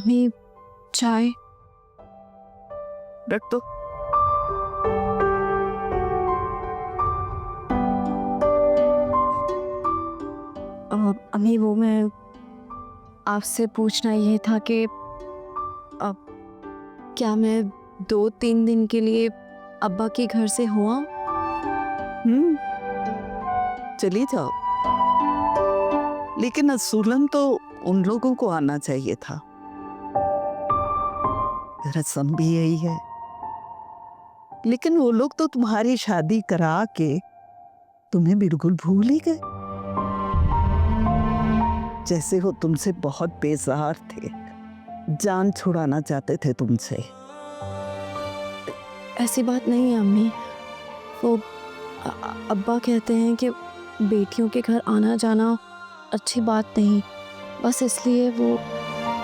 अम्मी चाय। रख दो। अम्मी वो मैं आपसे पूछना ये था कि अब क्या मैं 2-3 दिन के लिए अब्बा के घर से हुआ? चली जाओ, लेकिन असूलन तो उन लोगों को आना चाहिए था। रस्म भी यही है, लेकिन वो लोग तो तुम्हारी शादी करा के तुम्हें बिल्कुल भूल ही गए, जैसे वो तुमसे बहुत बेजार थे, जान छुड़ाना चाहते थे तुमसे। ऐसी बात नहीं है अम्मी। वो अब्बा कहते हैं कि बेटियों के घर आना जाना अच्छी बात नहीं, बस इसलिए वो